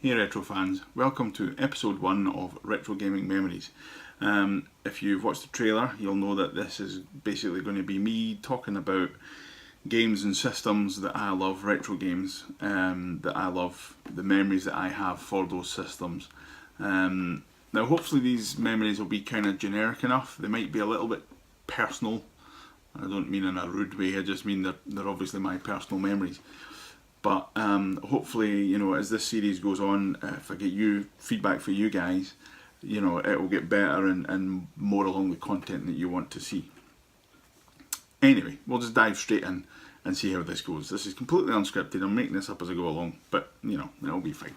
Hey retro fans, welcome to episode 1 of Retro Gaming Memories. If you've watched the trailer, you'll know that this is basically going to be me talking about games and systems that I love, retro games, that I love, the memories that I have for those systems. Now hopefully these memories will be kind of generic enough. They might be a little bit personal. I don't mean in a rude way, I just mean they're obviously my personal memories. But hopefully, you know, as this series goes on, if I get feedback for you guys, you know, it will get better and more along the content that you want to see. Anyway, we'll just dive straight in and see how this goes. This is completely unscripted. I'm making this up as I go along, but you know, it'll be fine.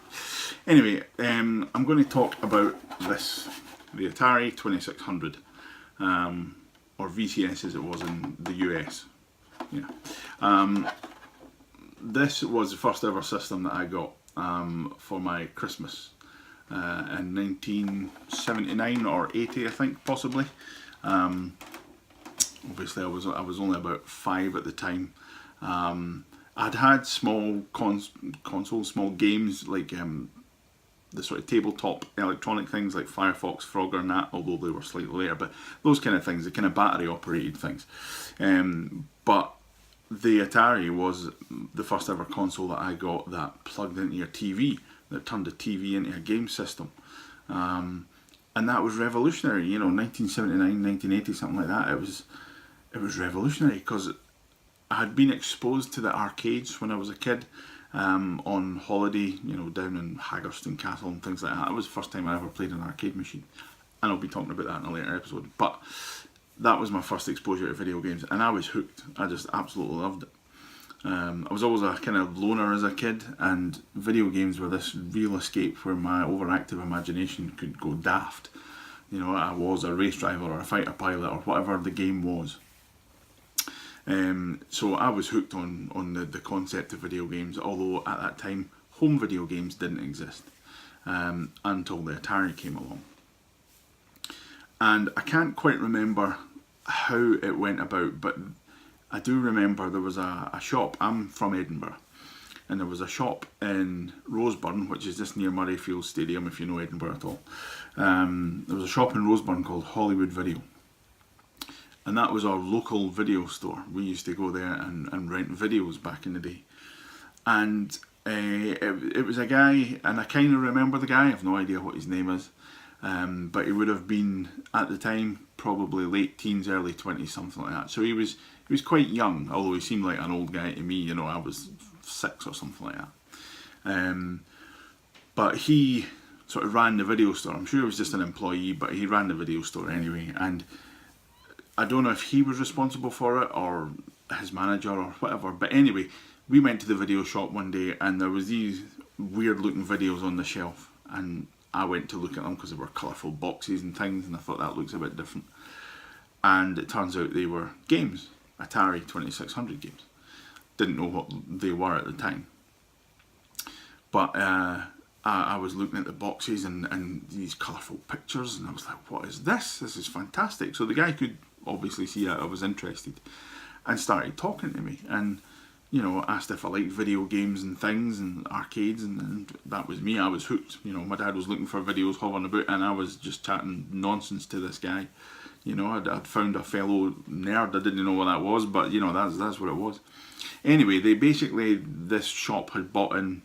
Anyway, I'm going to talk about this, the Atari 2600, or VCS as it was in the US. Yeah. This was the first ever system that I got for my Christmas in 1979 or 80, I think, possibly. Obviously, I was only about 5 at the time. I'd had small consoles, small games like the sort of tabletop electronic things like Firefox, Frogger and that, although they were slightly later, but those kind of things, the kind of battery operated things. But the Atari was the first ever console that I got that plugged into your TV, that turned the TV into a game system. And that was revolutionary, you know, 1979, 1980, something like that. It was revolutionary because I had been exposed to the arcades when I was a kid, on holiday, you know, down in Haggerston Castle and things like that. It was the first time I ever played an arcade machine. And I'll be talking about that in a later episode. But that was my first exposure to video games, and I was hooked. I just absolutely loved it. I was always a kind of loner as a kid, and video games were this real escape where my overactive imagination could go daft. You know, I was a race driver or a fighter pilot or whatever the game was. So I was hooked on the concept of video games, although at that time home video games didn't exist until the Atari came along. And I can't quite remember how it went about, but I do remember there was a shop. I'm from Edinburgh, and there was a shop in Roseburn, which is just near Murrayfield Stadium, if you know Edinburgh at all. There was a shop in Roseburn called Hollywood Video, and that was our local video store. We used to go there and rent videos back in the day. And it was a guy, and I kind of remember the guy. I have no idea what his name is. But he would have been, at the time, probably late teens, early 20s, something like that. So he was quite young, although he seemed like an old guy to me. You know, I was 6 or something like that. But he sort of ran the video store. I'm sure he was just an employee, but he ran the video store anyway. And I don't know if he was responsible for it or his manager or whatever. But anyway, we went to the video shop one day, and there was these weird-looking videos on the shelf, and I went to look at them because they were colourful boxes and things, and I thought that looks a bit different. And it turns out they were games, Atari 2600 games. Didn't know what they were at the time. But I was looking at the boxes and these colourful pictures, and I was like, what is this? This is fantastic. So the guy could obviously see that I was interested and started talking to me. And you know, asked if I liked video games and things and arcades, and that was me. I was hooked. You know, my dad was looking for videos hovering about, and I was just chatting nonsense to this guy. You know, I'd found a fellow nerd. I didn't know what that was, but you know, that's what it was. Anyway, this shop had bought in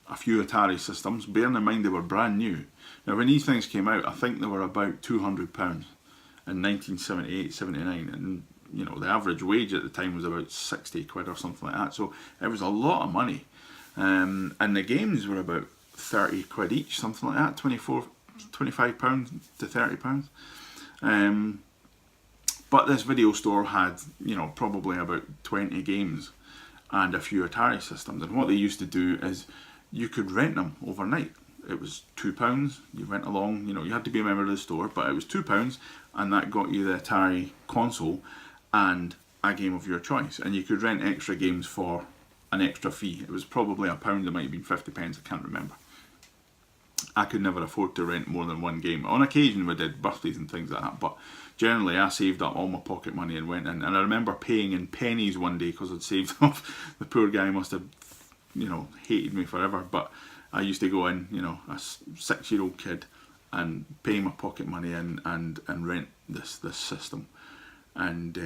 a few Atari systems, bearing in mind they were brand new. Now, when these things came out, I think they were about £200 in 1978, 79, and you know, the average wage at the time was about 60 quid or something like that, so it was a lot of money. And the games were about 30 quid each, something like that, £25 to £30. But this video store had, you know, probably about 20 games and a few Atari systems, and what they used to do is you could rent them overnight. It was £2, you went along, you know, you had to be a member of the store, but it was £2, and that got you the Atari console and a game of your choice, and you could rent extra games for an extra fee. It was probably £1, it might have been 50 pence, I can't remember. I could never afford to rent more than one game. On occasion we did birthdays and things like that, but generally I saved up all my pocket money and went in, and I remember paying in pennies one day because I'd saved off. The poor guy must have, you know, hated me forever, but I used to go in, you know, a 6-year-old kid, and pay my pocket money in and rent this system. And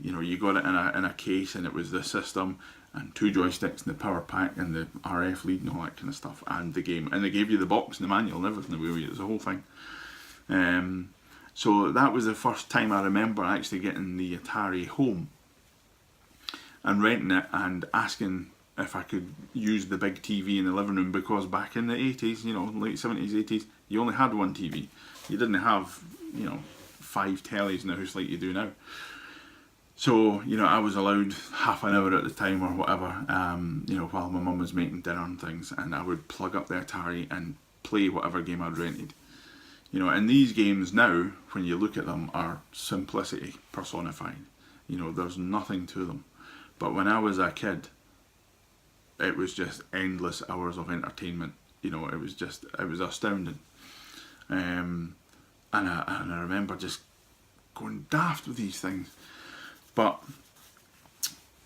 you know, you got it in a case, and it was the system and 2 joysticks and the power pack and the RF lead and all that kind of stuff, and the game. And they gave you the box and the manual and everything. It was the whole thing. So that was the first time I remember actually getting the Atari home and renting it and asking if I could use the big TV in the living room, because back in the 80s, you know, late 70s, 80s, you only had one TV. You didn't have, you know, 5 tellies in the house like you do now. So, you know, I was allowed half an hour at the time or whatever, you know, while my mum was making dinner and things, and I would plug up the Atari and play whatever game I'd rented. You know, and these games now, when you look at them, are simplicity personified. You know, there's nothing to them. But when I was a kid, it was just endless hours of entertainment. You know, it was astounding. And I remember just going daft with these things. But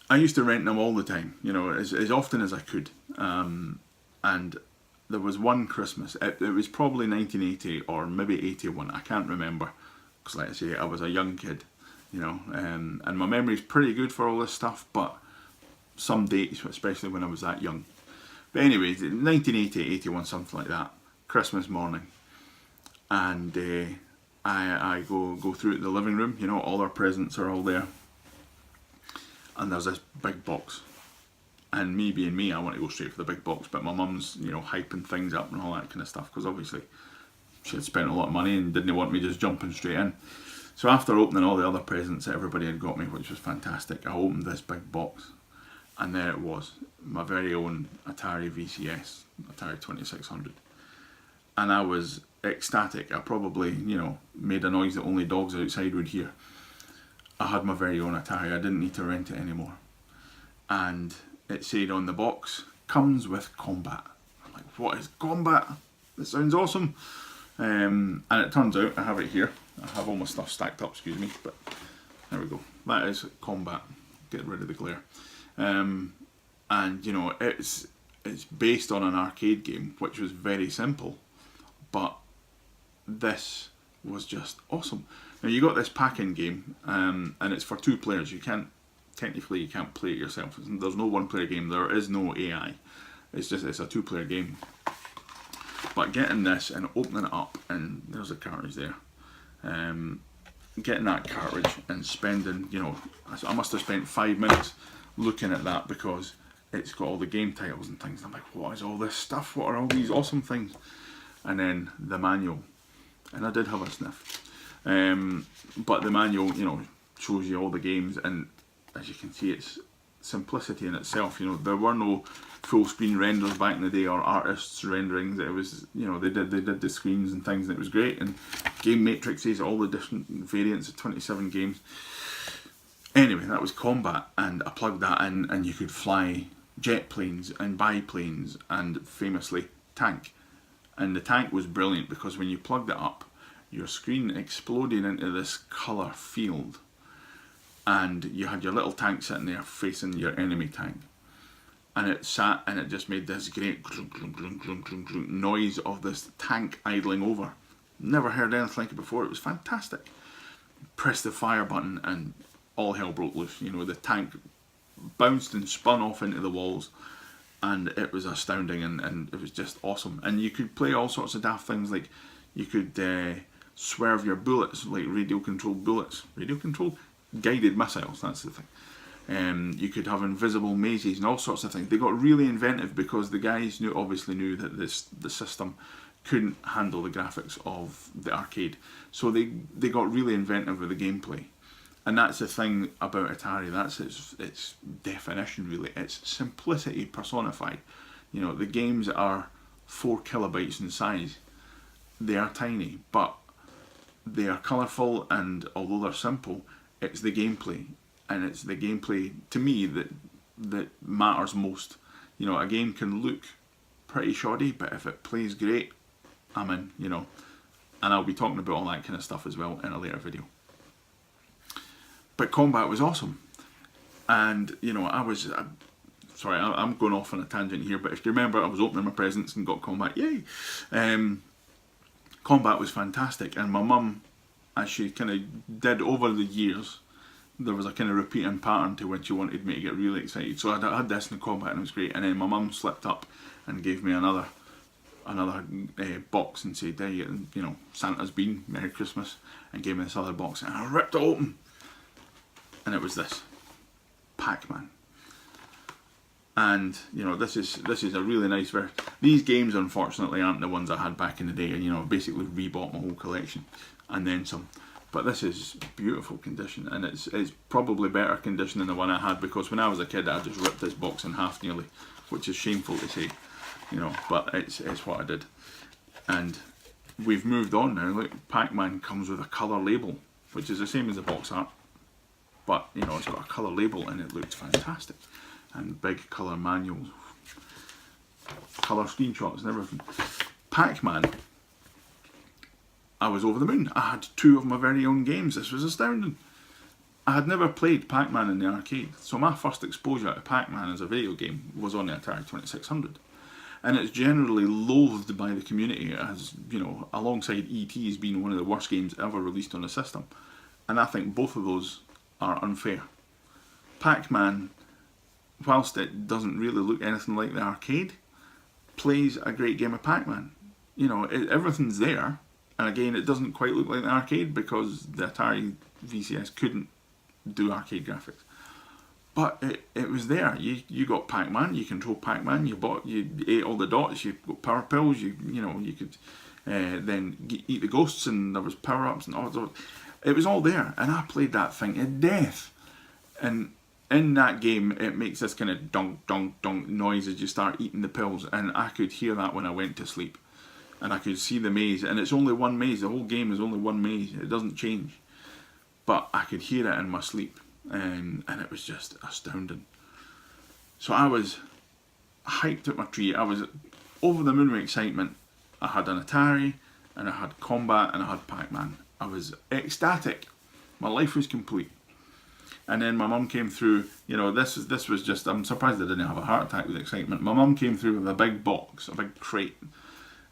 I used to rent them all the time, you know, as often as I could. And there was one Christmas, it was probably 1980 or maybe 81, I can't remember. Because like I say, I was a young kid, you know, and my memory's pretty good for all this stuff, but some dates, especially when I was that young. But anyway, 1980, 81, something like that, Christmas morning. And I go through the living room, you know, all our presents are all there. And there's this big box. And me being me, I want to go straight for the big box, but my mum's, you know, hyping things up and all that kind of stuff, because obviously she had spent a lot of money and didn't want me just jumping straight in. So after opening all the other presents that everybody had got me, which was fantastic, I opened this big box, and there it was, my very own Atari VCS, Atari 2600. And I was ecstatic. I probably, you know, made a noise that only dogs outside would hear. I had my very own Atari. I didn't need to rent it anymore. And it said on the box, comes with combat. I'm like, what is combat? This sounds awesome. And it turns out, I have it here. I have all my stuff stacked up, excuse me, but there we go. That is combat. Get rid of the glare. And you know, it's based on an arcade game, which was very simple, but this was just awesome. Now you got this pack-in game, and it's for 2 players. You can't play it yourself. There's no 1-player game. There is no AI. It's a 2-player game. But getting this and opening it up, and there's a cartridge there. Getting that cartridge and spending, you know, I must have spent 5 minutes looking at that, because it's got all the game titles and things. I'm like, what is all this stuff? What are all these awesome things? And then the manual, and I did have a sniff. But the manual, you know, shows you all the games, and as you can see, it's simplicity in itself. You know, there were no full screen renders back in the day, or artists renderings. It was, you know, they did the screens and things, and it was great. And game matrices, all the different variants of 27 games. Anyway, that was combat, and I plugged that in, and you could fly jet planes and biplanes, and famously tank. And the tank was brilliant, because when you plugged it up, your screen exploded into this colour field, and you had your little tank sitting there facing your enemy tank, and it sat and it just made this great noise of this tank idling over. Never heard anything like it before. It was fantastic. Press the fire button and all hell broke loose. You know, the tank bounced and spun off into the walls, and it was astounding, and it was just awesome. And you could play all sorts of daft things, like you could swerve your bullets, like radio controlled bullets, radio controlled guided missiles, that's the thing. You could have invisible mazes and all sorts of things. They got really inventive, because the guys obviously knew that the system couldn't handle the graphics of the arcade, so they got really inventive with the gameplay. And that's the thing about Atari, that's its definition really. It's simplicity personified. You know, the games are 4 kilobytes in size. They are tiny, but they are colourful, and although they're simple, it's the gameplay. And it's the gameplay, to me, that matters most. You know, a game can look pretty shoddy, but if it plays great, I'm in, you know. And I'll be talking about all that kind of stuff as well in a later video. But combat was awesome. And, you know, I was sorry, I'm going off on a tangent here, but if you remember, I was opening my presents and got Combat, yay! Combat was fantastic, and my mum, as she kind of did over the years, there was a kind of repeating pattern to when she wanted me to get really excited. So I had this in Combat and it was great, and then my mum slipped up and gave me another box and said, there you know, Santa's been, Merry Christmas, and gave me this other box, and I ripped it open, and it was this, Pac-Man. And you know, this is a really nice version. These games unfortunately aren't the ones I had back in the day, and you know, basically rebought my whole collection and then some. But this is beautiful condition, and it's probably better condition than the one I had, because when I was a kid I just ripped this box in half nearly, which is shameful to say, you know, but it's what I did. And we've moved on now. Look, Pac-Man comes with a colour label, which is the same as the box art, but you know, it's got a colour label and it looks fantastic. And big colour manuals, colour screenshots and everything. Pac-Man, I was over the moon. I had 2 of my very own games. This was astounding. I had never played Pac-Man in the arcade, so my first exposure to Pac-Man as a video game was on the Atari 2600. And it's generally loathed by the community as, you know, alongside E.T. as being one of the worst games ever released on the system. And I think both of those are unfair. Pac-Man, whilst it doesn't really look anything like the arcade, plays a great game of Pac-Man. You know, everything's there, and again, it doesn't quite look like the arcade because the Atari VCS couldn't do arcade graphics. But it was there. You got Pac-Man, you control Pac-Man, you ate all the dots, you got power pills, you know, you could then eat the ghosts, and there was power-ups and all. It was all there, and I played that thing to death. And in that game, it makes this kind of donk, donk, donk noise as you start eating the pills, and I could hear that when I went to sleep. And I could see the maze, and it's only one maze, the whole game is only one maze, it doesn't change. But I could hear it in my sleep, and it was just astounding. So I was hyped at my tree, I was over the moon with excitement. I had an Atari, and I had Combat, and I had Pac-Man. I was ecstatic, my life was complete. And then my mum came through, you know, this was just, I'm surprised I didn't have a heart attack with excitement. My mum came through with a big box, a big crate.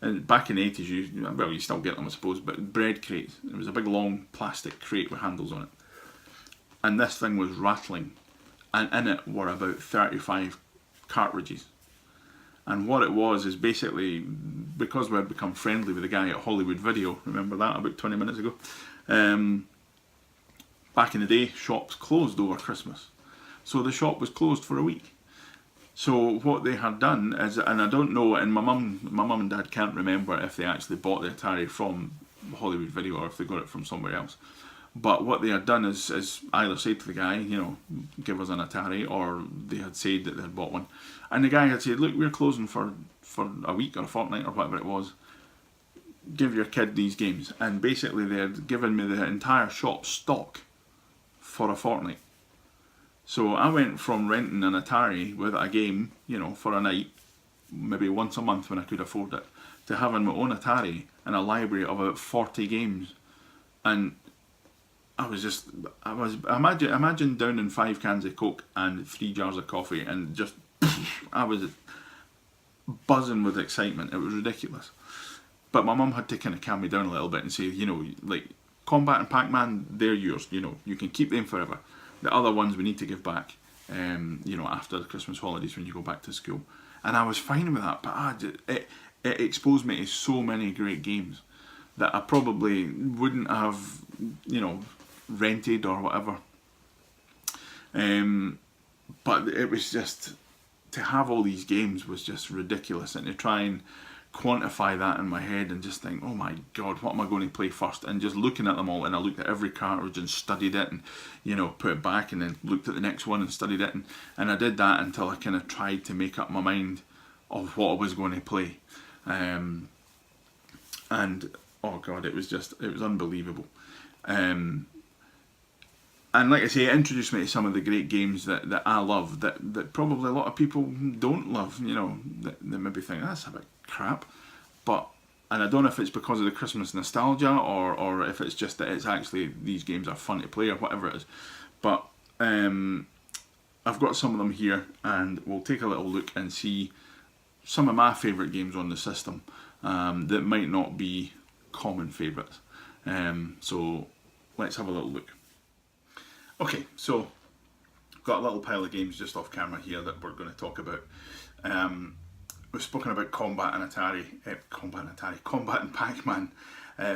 And back in the 80s, you still get them I suppose, but bread crates. It was a big long plastic crate with handles on it. And this thing was rattling. And in it were about 35 cartridges. And what it was is basically, because we had become friendly with the guy at Hollywood Video, remember that, about 20 minutes ago? Back in the day, shops closed over Christmas. So the shop was closed for a week. So what they had done is, and I don't know, and my mum and dad can't remember if they actually bought the Atari from Hollywood Video or if they got it from somewhere else. But what they had done is either said to the guy, you know, give us an Atari, or they had said that they had bought one. And the guy had said, look, we're closing for a week or a fortnight or whatever it was. Give your kid these games. And basically they had given me the entire shop stock for a fortnight. So I went from renting an Atari with a game, you know, for a night, maybe once a month when I could afford it, to having my own Atari and a library of about 40 games. And imagine downing 5 cans of Coke and 3 jars of coffee, and just, I was buzzing with excitement. It was ridiculous. But my mum had to kind of calm me down a little bit and say, you know, like, Combat and Pac-Man, they're yours, you know, you can keep them forever. The other ones we need to give back, you know, after the Christmas holidays when you go back to school. And I was fine with that, but it exposed me to so many great games that I probably wouldn't have, you know, rented or whatever. But it was just, to have all these games was just ridiculous, and to try and quantify that in my head and just think, oh my god, what am I going to play first? And just looking at them all, and I looked at every cartridge and studied it, and, you know, put it back, and then looked at the next one and studied it, and I did that until I kind of tried to make up my mind of what I was going to play. And oh god, it was unbelievable. And like I say, it introduced me to some of the great games that I love, that probably a lot of people don't love, you know, that maybe think, that's a bit crap. But, and I don't know if it's because of the Christmas nostalgia, or if it's just that it's actually, these games are fun to play, or whatever it is. But I've got some of them here, and we'll take a little look and see some of my favourite games on the system that might not be common favourites. So let's have a little look. Okay, so got a little pile of games just off camera here that we're going to talk about. We've spoken about Combat and Atari, Combat and Pac-Man.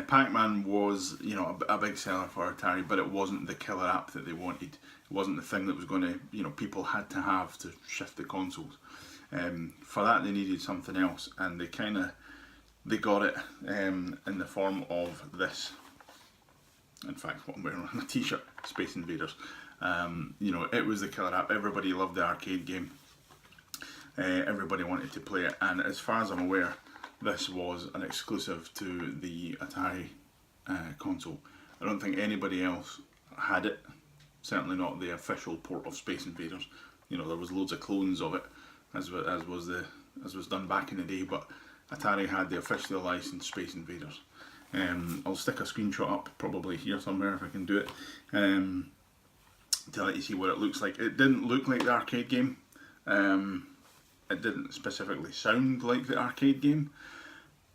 Pac-Man was, a big seller for Atari, but it wasn't the killer app that they wanted. It wasn't the thing that was going to, people had to have to shift the consoles. For that, they needed something else, and they got it in the form of this. In fact, what I'm wearing on a t-shirt, Space Invaders. It was the killer app. Everybody loved the arcade game. Everybody wanted to play it, and as far as I'm aware, this was an exclusive to the Atari console. I don't think anybody else had it. Certainly not the official port of Space Invaders. There was loads of clones of it, as was done back in the day. But Atari had the officially licensed Space Invaders. I'll stick a screenshot up probably here somewhere if I can do it, to let you see what it looks like. It didn't look like the arcade game. It didn't specifically sound like the arcade game,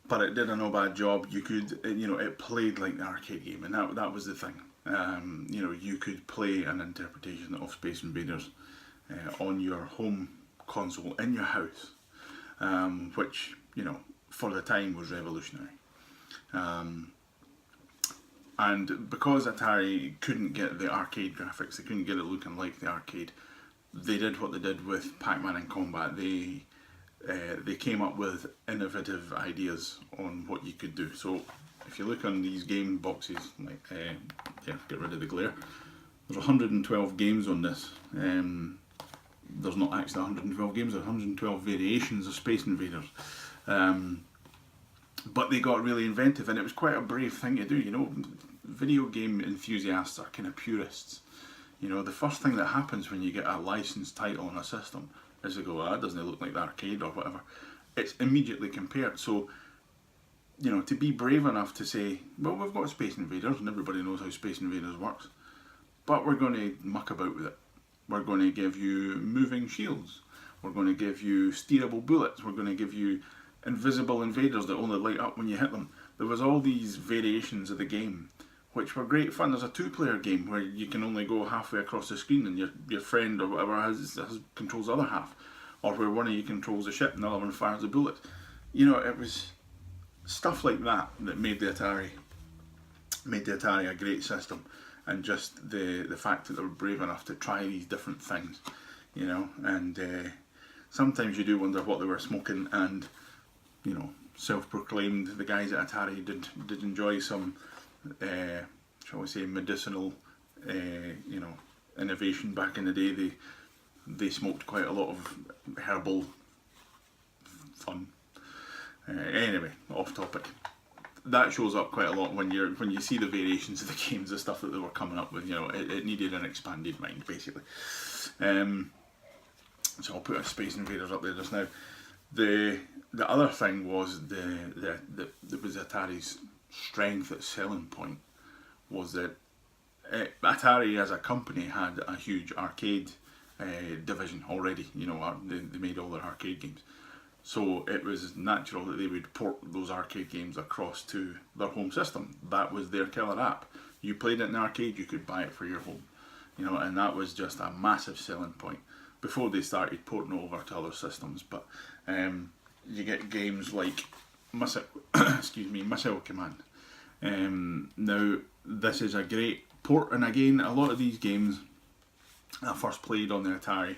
but it did a no bad job. You could, it played like the arcade game, and that was the thing. You could play an interpretation of Space Invaders on your home console in your house, which, for the time was revolutionary. And because Atari couldn't get the arcade graphics, they couldn't get it looking like the arcade, they did what they did with Pac-Man and Combat. They came up with innovative ideas on what you could do. So if you look on these game boxes, get rid of the glare. There's 112 games on this. There's not actually 112 games, there's 112 variations of Space Invaders. But they got really inventive, and it was quite a brave thing to do. Video game enthusiasts are kind of purists. The first thing that happens when you get a licensed title on a system is they go, that doesn't look like the arcade or whatever. It's immediately compared. So, to be brave enough to say, well, we've got Space Invaders and everybody knows how Space Invaders works, but we're going to muck about with it. We're going to give you moving shields. We're going to give you steerable bullets. We're going to give you invisible invaders that only light up when you hit them. There was all these variations of the game which were great fun. There's a two-player game where you can only go halfway across the screen and your friend or whatever controls the other half, or where one of you controls the ship and the other one fires the bullet. It was stuff like that that made the Atari a great system, and just the fact that they were brave enough to try these different things, and sometimes you do wonder what they were smoking, and self-proclaimed the guys at Atari did enjoy some shall we say medicinal innovation back in the day. They smoked quite a lot of herbal fun. Anyway, off topic. That shows up quite a lot when you see the variations of the games, the stuff that they were coming up with. It needed an expanded mind, basically. So I'll put a Space Invaders up there just now. The other thing was the was Atari's strength at selling point was that Atari as a company had a huge arcade division already. They made all their arcade games, so it was natural that they would port those arcade games across to their home system. That was their killer app. You played it in the arcade, you could buy it for your home, and that was just a massive selling point before they started porting over to other systems. But you get games like Missile Command. Now this is a great port, and again, a lot of these games I first played on the Atari,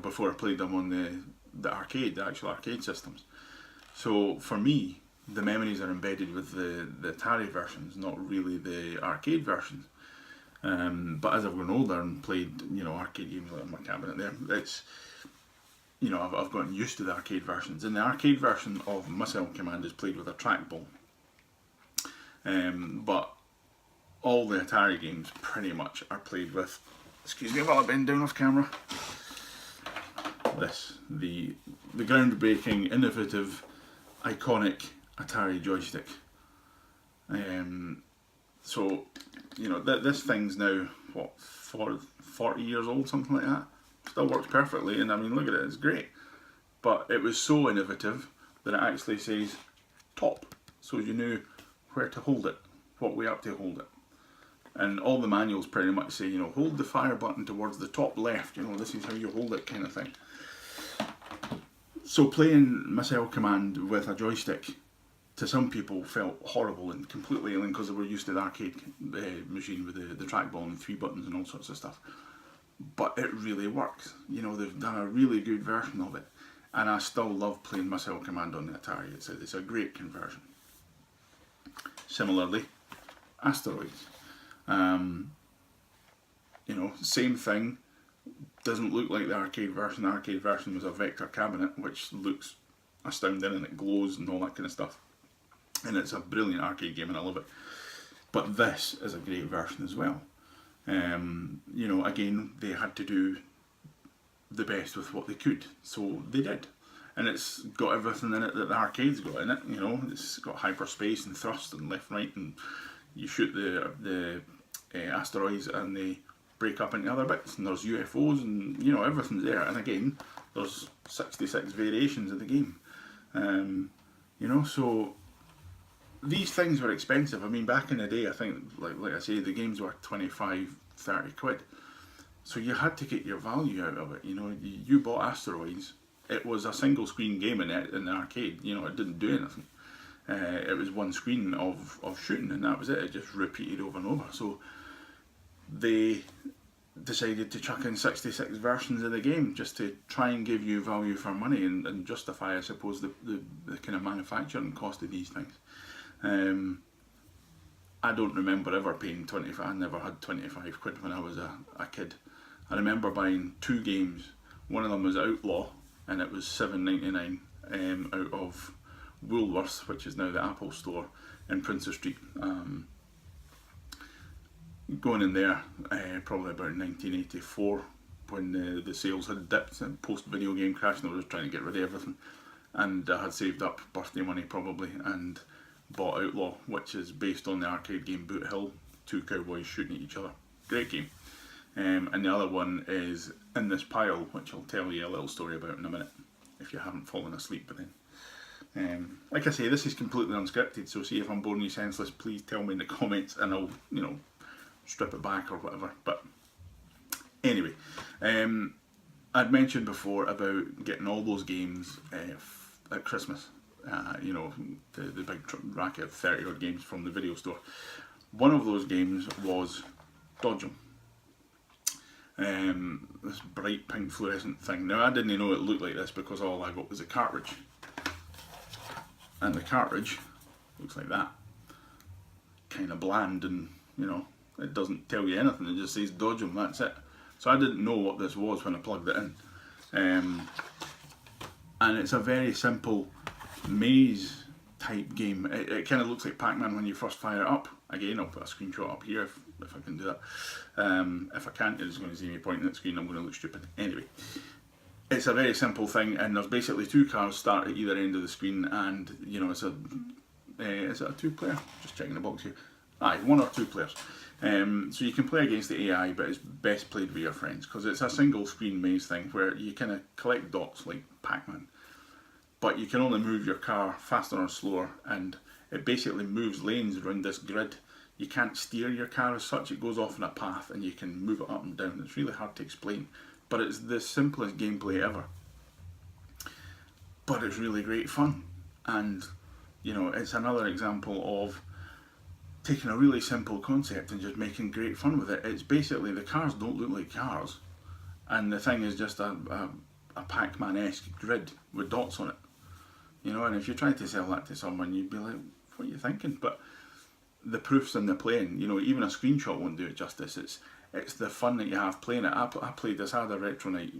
before I played them on the actual arcade systems. So for me, the memories are embedded with the Atari versions, not really the arcade versions. But as I've grown older and played, arcade games like my cabinet there, it's, I've gotten used to the arcade versions. And the arcade version of Missile Command is played with a trackball. But all the Atari games pretty much are played with, excuse me while I bend down off camera, the groundbreaking, innovative, iconic Atari joystick. So, this thing's now, 40 years old, something like that. still works perfectly, and I mean, look at it, it's great. But it was so innovative that it actually says top, so you knew where to hold it, what way up to hold it. And all the manuals pretty much say, hold the fire button towards the top left, this is how you hold it, kind of thing. So playing Missile Command with a joystick, to some people felt horrible and completely alien because they were used to the arcade machine with the trackball and 3 buttons and all sorts of stuff. But it really works. They've done a really good version of it. And I still love playing Missile Command on the Atari. It's a great conversion. Similarly, Asteroids. Same thing. Doesn't look like the arcade version. The arcade version was a vector cabinet, which looks astounding and it glows and all that kind of stuff. And it's a brilliant arcade game and I love it. But this is a great version as well. Again, they had to do the best with what they could, so they did. And it's got everything in it that the arcade's got in it. It's got hyperspace and thrust and left, right, and you shoot the asteroids and they break up into other bits, and there's UFOs and everything's there. And again, there's 66 variations of the game. So these things were expensive. I mean, back in the day, I think, like I say, the games were 25, 30 quid. So you had to get your value out of it. You bought Asteroids. It was a single screen game in the arcade. It didn't do anything. It was one screen of shooting, and that was it. It just repeated over and over. So they decided to chuck in 66 versions of the game just to try and give you value for money and justify, I suppose, the kind of manufacturing cost of these things. I don't remember ever paying 25. I never had 25 quid when I was a kid. I remember buying 2 games. One of them was Outlaw, and it was $7.99 out of Woolworths, which is now the Apple Store in Princes Street. Going in there probably about 1984 when the sales had dipped and post video game crash, and I was trying to get rid of everything, and I had saved up birthday money probably and bought Outlaw, which is based on the arcade game Boot Hill, 2 cowboys shooting at each other. Great game. And the other one is In This Pile, which I'll tell you a little story about in a minute if you haven't fallen asleep by then. Like I say, this is completely unscripted, so see if I'm boring you senseless, please tell me in the comments and I'll strip it back or whatever. But anyway, I'd mentioned before about getting all those games at Christmas. The big racket of 30 odd games from the video store. One of those games was Dodge 'em. This bright pink fluorescent thing. Now, I didn't know it looked like this because all I got was a cartridge. And the cartridge looks like that. Kind of bland, and it doesn't tell you anything, it just says Dodge 'em, that's it. So I didn't know what this was when I plugged it in. And it's a very simple maze type game. It kind of looks like Pac-Man when you first fire it up. Again, I'll put a screenshot up here if I can do that. If I can't, you're just going to see me pointing at the screen, I'm going to look stupid. Anyway, it's a very simple thing, and there's basically 2 cars start at either end of the screen, and it's a is it a 2-player? Just checking the box here. Aye, 1 or 2 players. So you can play against the AI, but it's best played with your friends because it's a single screen maze thing where you kind of collect dots like Pac-Man, but you can only move your car faster or slower, and it basically moves lanes around this grid. You can't steer your car as such, it goes off on a path and you can move it up and down. It's really hard to explain, but it's the simplest gameplay ever. But it's really great fun, and it's another example of taking a really simple concept and just making great fun with it. It's basically, the cars don't look like cars, and the thing is just a Pac-Man-esque grid with dots on it. And if you tried to sell that to someone, you'd be like, what are you thinking? But the proof's in the playing. Even a screenshot won't do it justice. It's the fun that you have playing it. I played this, I had a retro night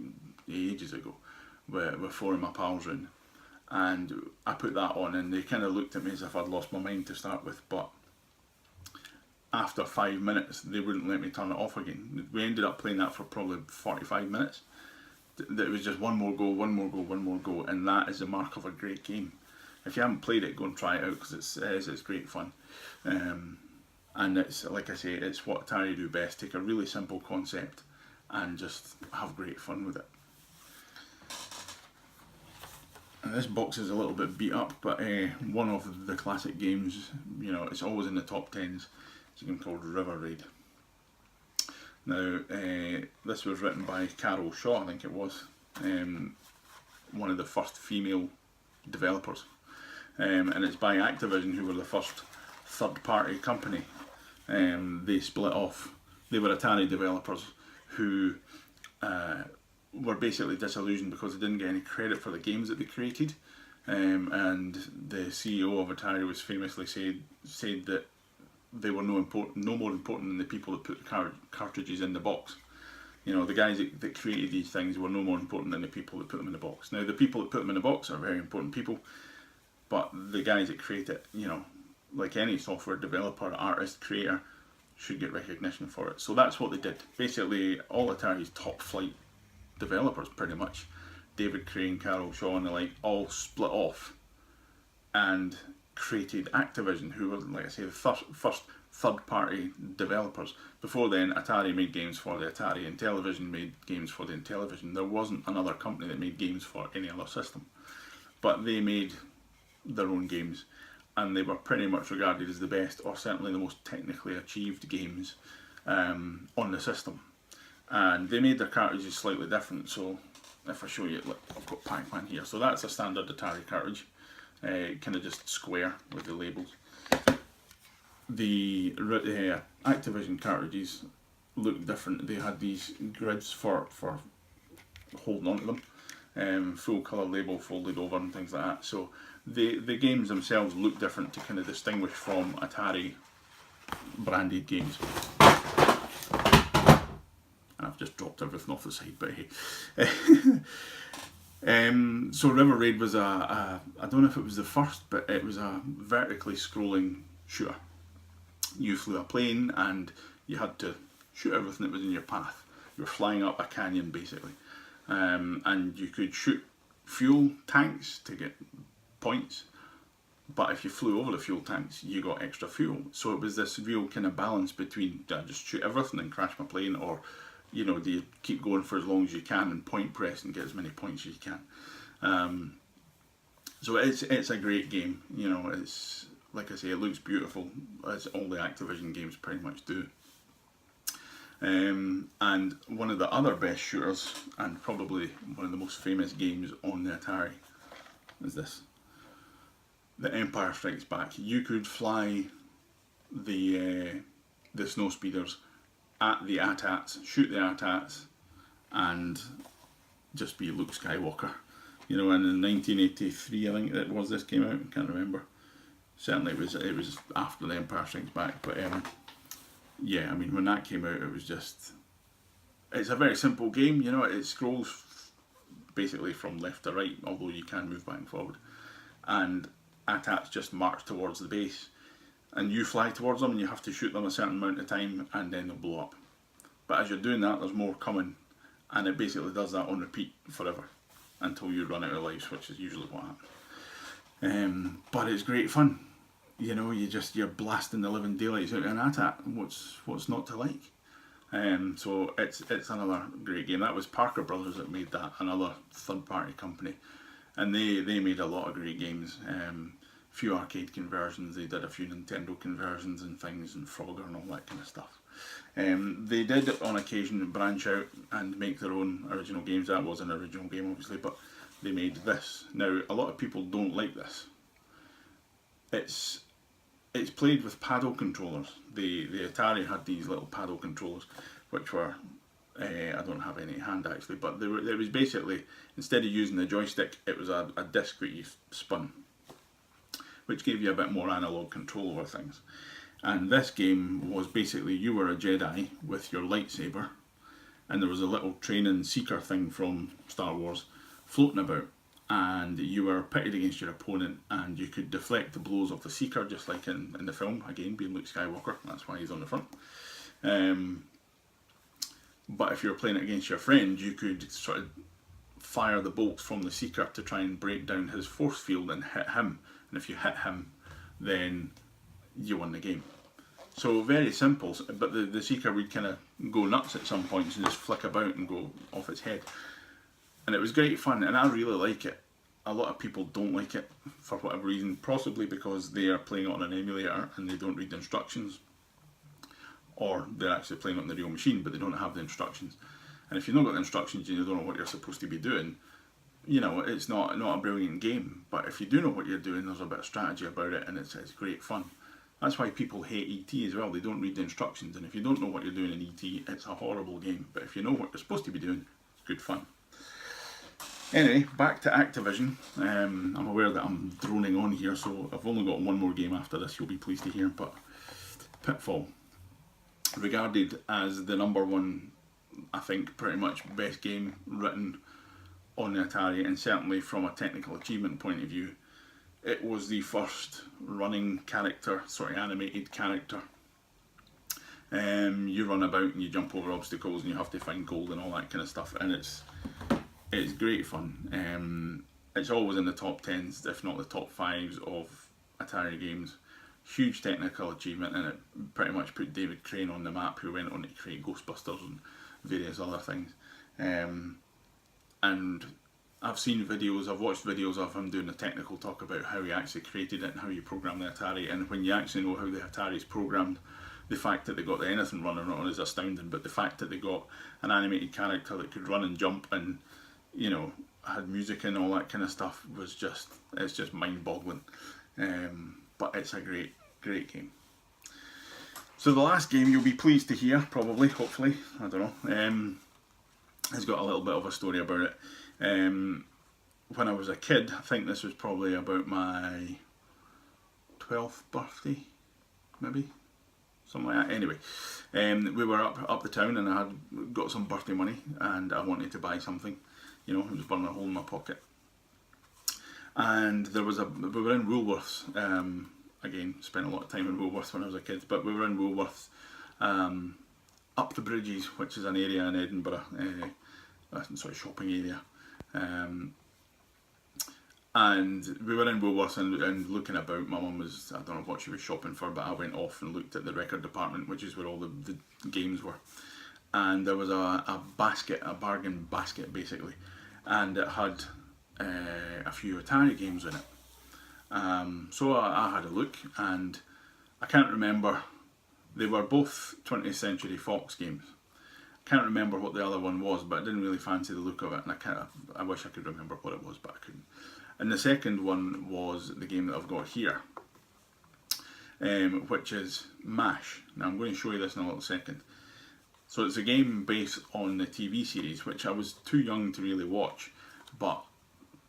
ages ago with 4 of my pals in, and I put that on, and they kind of looked at me as if I'd lost my mind to start with, but after 5 minutes they wouldn't let me turn it off again. We ended up playing that for probably 45 minutes. It was just one more go, one more go, one more go, and that is the mark of a great game. If you haven't played it, go and try it out because it's great fun. And it's, like I say, it's what Atari do best. Take a really simple concept and just have great fun with it. And this box is a little bit beat up, but one of the classic games, you know, it's always in the top 10s. It's a game called River Raid. Now, this was written by Carol Shaw, I think it was, one of the first female developers. And it's by Activision, who were the first third-party company. They split off. They were Atari developers who were basically disillusioned because they didn't get any credit for the games that they created. And the CEO of Atari was famously said that they were no more important than the people that put the cartridges in the box. You know, the guys that created these things were no more important than the people that put them in the box. Now, the people that put them in the box are very important people, but the guys that create it, you know, like any software developer, artist, creator, should get recognition for it. So that's what they did. Basically, all Atari's top flight developers, pretty much, David Crane, Carol Shaw and the like, all split off and created Activision, who were, like I say, the first third-party developers. Before then, Atari made games for the Atari, and Intellivision made games for the Intellivision. There wasn't another company that made games for any other system, but they made their own games, and they were pretty much regarded as the best, or certainly the most technically achieved games on the system. And they made their cartridges slightly different. So if I show you, look, I've got Pac-Man here. So that's a standard Atari cartridge, kind of just square with the labels. The Activision cartridges look different. They had these grids for holding onto them, full colour label folded over and things like that. So the games themselves look different to kind of distinguish from Atari branded games. I've just dropped everything off the side, but hey. So River Raid was I don't know if it was the first, but it was a vertically scrolling shooter. You flew a plane and you had to shoot everything that was in your path. You were flying up a canyon basically, and you could shoot fuel tanks to get points, but if you flew over the fuel tanks you got extra fuel. So it was this real kind of balance between, do I just shoot everything and crash my plane, or, you know, do you keep going for as long as you can and point press and get as many points as you can. So it's a great game. You know, it's, like I say, it looks beautiful, as all the Activision games pretty much do. And one of the other best shooters, and probably one of the most famous games on the Atari, is this. The Empire Strikes Back. You could fly the snow speeders at the AT-ATs, shoot the AT-ATs, and just be Luke Skywalker. You know, and in 1983, I think it was, this came out, I can't remember. Certainly it was after the Empire Strikes Back, but yeah, I mean, when that came out, it was just, it's a very simple game, you know, it scrolls basically from left to right, although you can move back and forward, and AT-ATs just march towards the base, and you fly towards them and you have to shoot them a certain amount of time and then they'll blow up. But as you're doing that, there's more coming, and it basically does that on repeat forever until you run out of lives, which is usually what happens. But it's great fun. You know, you're blasting the living daylights out of an AT-AT. What's not to like? So it's another great game. That was Parker Brothers that made that, another third-party company, and they made a lot of great games. A few arcade conversions. They did a few Nintendo conversions and things, and Frogger and all that kind of stuff. They did on occasion branch out and make their own original games. That was an original game, obviously, but they made this. Now, a lot of people don't like this. It's played with paddle controllers. The Atari had these little paddle controllers, which were, I don't have any at hand actually, but it was basically, instead of using the joystick, it was a disc that you spun, which gave you a bit more analog control over things. And this game was basically, you were a Jedi with your lightsaber, and there was a little training seeker thing from Star Wars floating about, and you were pitted against your opponent, and you could deflect the blows of the seeker, just like in the film, again being Luke Skywalker, that's why he's on the front. But if you were playing it against your friend, you could sort of fire the bolts from the seeker to try and break down his force field and hit him, and if you hit him, then you won the game. So very simple, but the Seeker would kind of go nuts at some points and just flick about and go off its head. And it was great fun, and I really like it. A lot of people don't like it for whatever reason, possibly because they are playing it on an emulator and they don't read the instructions, or they're actually playing it on the real machine but they don't have the instructions. And if you've not got the instructions and you don't know what you're supposed to be doing, you know, it's not a brilliant game. But if you do know what you're doing, there's a bit of strategy about it, and it's great fun. That's why people hate E.T. as well. They don't read the instructions, and if you don't know what you're doing in E.T., it's a horrible game. But if you know what you're supposed to be doing, it's good fun. Anyway, back to Activision. I'm aware that I'm droning on here, so I've only got one more game after this, you'll be pleased to hear. But Pitfall, regarded as the #1, I think, pretty much best game written on the Atari, and certainly from a technical achievement point of view, it was the first running character, sort of animated character. You run about and you jump over obstacles and you have to find gold and all that kind of stuff, and it's great fun. It's always in the top 10s, if not the top 5s of Atari games. Huge technical achievement, and it pretty much put David Crane on the map, who went on to create Ghostbusters and various other things. And I've seen videos, I've watched videos of him doing a technical talk about how he actually created it and how you program the Atari. And when you actually know how the Atari's programmed, the fact that they got the anything running on is astounding. But the fact that they got an animated character that could run and jump and, you know, had music and all that kind of stuff was it's just mind-boggling. But it's a great game. So the last game, you'll be pleased to hear, probably, hopefully, I don't know, has got a little bit of a story about it. When I was a kid, I think this was probably about my 12th birthday, maybe, something like that. Anyway, we were up the town, and I had got some birthday money, and I wanted to buy something. You know, it was burning a hole in my pocket. And we were in Woolworths. Again, spent a lot of time in Woolworths when I was a kid, but we were in Woolworths, up the Bridges, which is an area in Edinburgh, a sort of shopping area. And we were in Woolworths and looking about. My mum was, I don't know what she was shopping for, but I went off and looked at the record department, which is where all the games were. And there was a basket, a bargain basket basically, and it had a few Atari games in it. So I had a look, and I can't remember, they were both 20th Century Fox games. I can't remember what the other one was, but I didn't really fancy the look of it, and I wish I could remember what it was, but I couldn't. And the second one was the game that I've got here, which is MASH. Now I'm going to show you this in a little second. So it's a game based on the TV series, which I was too young to really watch, but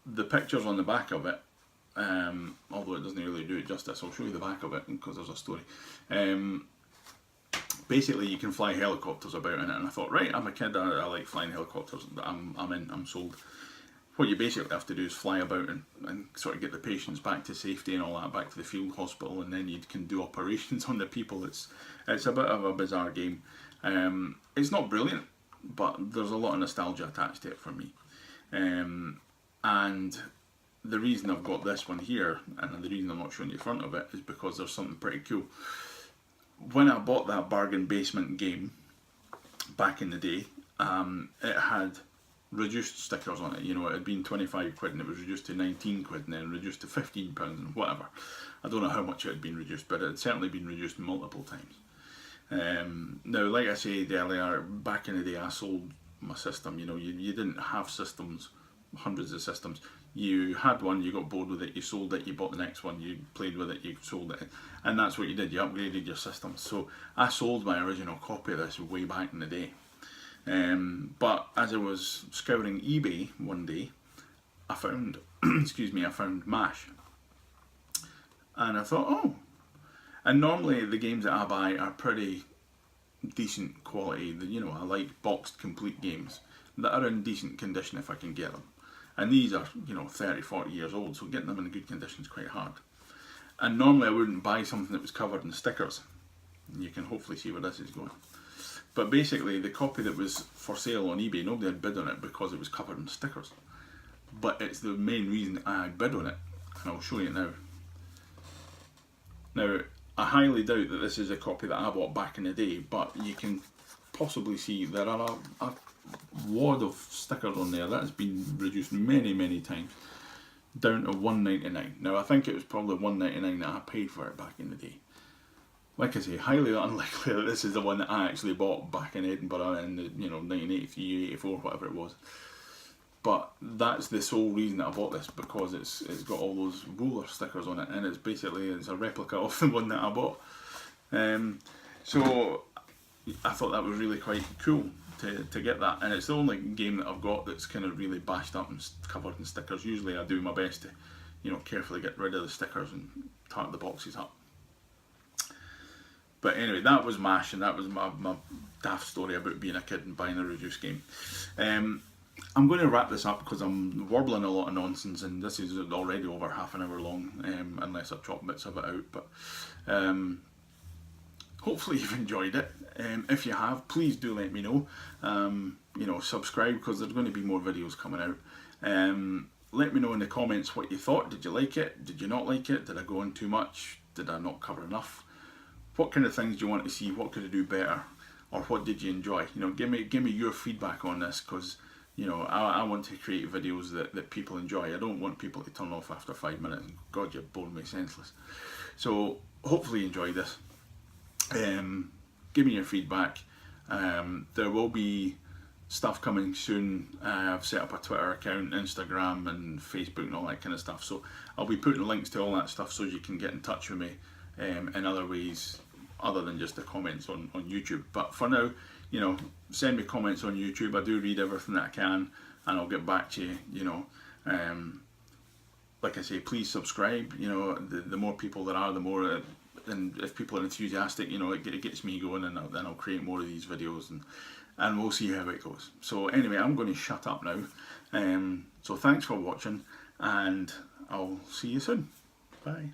the pictures on the back of it, although it doesn't really do it justice, I'll show you the back of it because there's a story. Basically, you can fly helicopters about in it, and I thought, right, I'm a kid, I like flying helicopters, I'm sold. What you basically have to do is fly about and sort of get the patients back to safety and all that, back to the field hospital, and then you can do operations on the people. It's a bit of a bizarre game. It's not brilliant, but there's a lot of nostalgia attached to it for me. And the reason I've got this one here, and the reason I'm not showing you the front of it, is because there's something pretty cool. When I bought that bargain basement game back in the day, it had reduced stickers on it. You know, it had been 25 quid and it was reduced to 19 quid and then reduced to £15 and whatever. I don't know how much it had been reduced, but it had certainly been reduced multiple times. Now, like I said earlier, back in the day I sold my system. You know, you didn't have systems, hundreds of systems. You had one, you got bored with it, you sold it, you bought the next one, you played with it, you sold it, and that's what you did, you upgraded your system. So I sold my original copy of this way back in the day. But as I was scouring eBay one day, I found, I found MASH. And I thought, oh. And normally the games that I buy are pretty decent quality. You know, I like boxed complete games that are in decent condition if I can get them. And these are, you know, 30, 40 years old, so getting them in good condition is quite hard. And normally I wouldn't buy something that was covered in stickers. You can hopefully see where this is going. But basically, the copy that was for sale on eBay, nobody had bid on it because it was covered in stickers. But it's the main reason I bid on it, and I'll show you now. Now, I highly doubt that this is a copy that I bought back in the day, but you can possibly see there are a wad of stickers on there that has been reduced many times down to £1.99. Now I think it was probably £1.99 that I paid for it back in the day. Like I say, highly unlikely that this is the one that I actually bought back in Edinburgh in the 1983, 84, whatever it was. But that's the sole reason that I bought this, because it's got all those ruler stickers on it, and it's a replica of the one that I bought. So I thought that was really quite cool to get that, and it's the only game that I've got that's kind of really bashed up and covered in stickers. Usually I do my best to, carefully get rid of the stickers and tart the boxes up. But anyway, that was MASH, and that was my daft story about being a kid and buying a reduced game. I'm going to wrap this up because I'm warbling a lot of nonsense, and this is already over half an hour long, unless I chop bits of it out. But hopefully you've enjoyed it. If you have, please do let me know. Subscribe, because there's going to be more videos coming out. Let me know in the comments what you thought. Did you like it? Did you not like it? Did I go in too much? Did I not cover enough? What kind of things do you want to see? What could I do better? Or what did you enjoy? Give me your feedback on this, because I want to create videos that people enjoy. I don't want people to turn off after 5 minutes. God, you're boring me senseless. So hopefully you enjoyed this. Give me your feedback. There will be stuff coming soon. I've set up a Twitter account, Instagram and Facebook and all that kind of stuff. So I'll be putting links to all that stuff so you can get in touch with me in other ways other than just the comments on YouTube. But for now, send me comments on YouTube. I do read everything that I can, and I'll get back to you. Like I say, please subscribe. The more people there are, the more. And if people are enthusiastic, it gets me going, and then I'll create more of these videos, and we'll see how it goes. So anyway, I'm going to shut up now. So thanks for watching, and I'll see you soon. Bye.